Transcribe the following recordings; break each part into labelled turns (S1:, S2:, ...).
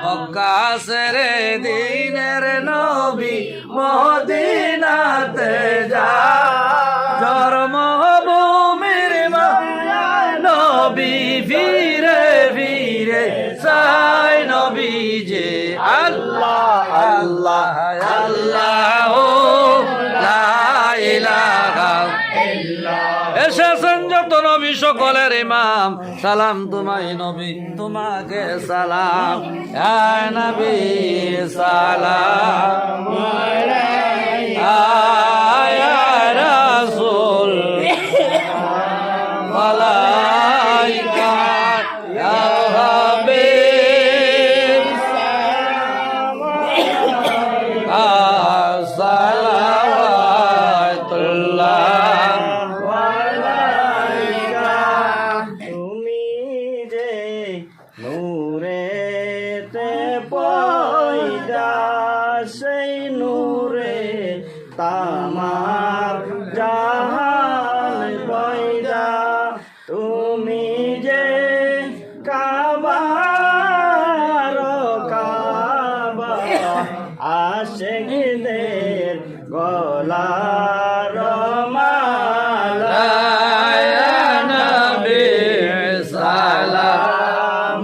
S1: মক্কার দিনের নবী মদিনাতে যা জন্মভূমির মায়া নবী ফিরে ফিরে চাই নবী যে আল্লাহ আল্লাহ আল্লাহ লা ইলাহা এসেছেন যত নবী সকলের ইমাম সালাম তোমায় নবী তোমাকে সালাম ইয়া নবী সালাম আলাইকা ইয়া রাসূল আলাইকা ইয়া হাবিব সালাওয়াতুল্লাহ
S2: নূরেতে পয়দা সেই নূরে তামার জাহান পয়দা তুমি যে কাবার কাবা আশিকদের গলার মালা
S1: ইয়া নবী সালাম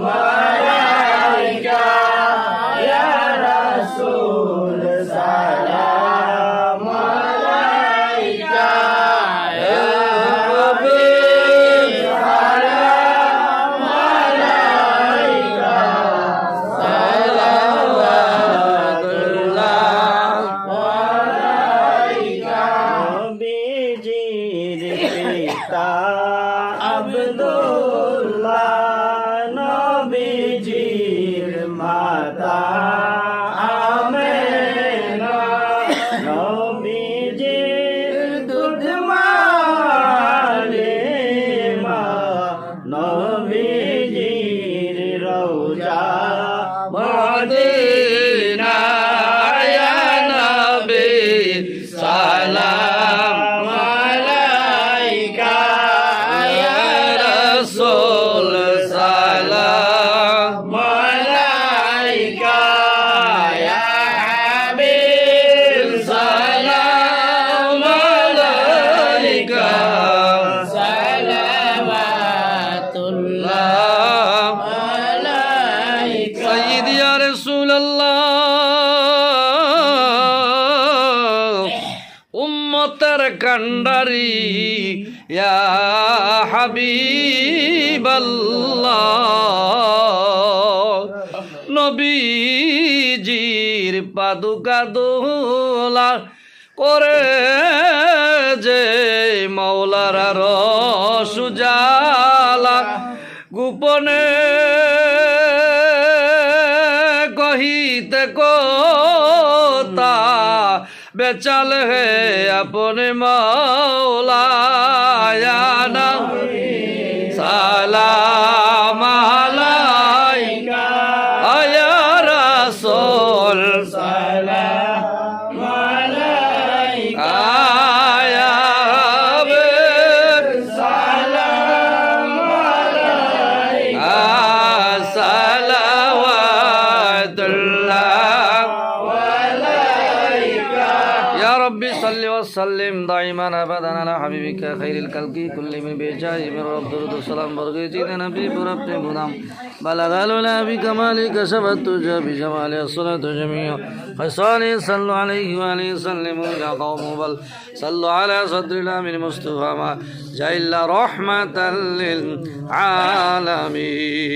S2: আব্দুল্লাহ নবীজির মাতা আমেনা নবীজির দুধ মালিমা নবীজির রওজা
S1: মদিনা ইয়া নবী সালাম আলাইকা ইয়া রাসূল সালাম আলাইকা ইয়া হাবিব সালাম আলাইকা সালাওয়াতুল্লাহ আলাইকা সাইয়্যিদি ইয়া রাসূলুল্লাহ উম্মতের কান্ডারি ইয়া হাবিবাল্লাহ নবীজির পাদুকা দোলা করে যে মৌলারা রসুজালা গোপনে কহিতে কোতা বেচাল হে আপনে মৌলা ইয়া নবী সালাম আলাইকা ইয়া রাসূল সালাম আলাইকা ইয়া হাবিব সালাম আলাইকা সালাওয়াতুল্লাহ يا ربي صل وسلم دائما ابدا على حبيبك خير الخلق كل من بجاه من رب درود السلام برغيتي نبي برب غلام بلغ لنا بكمالك شبت جبي جمال الصلاه جميع خصال صلوا عليه وآله وسلموا يا قوم بل صلوا على صدر الامين مصطفى ما جاء رحمة للعالمين.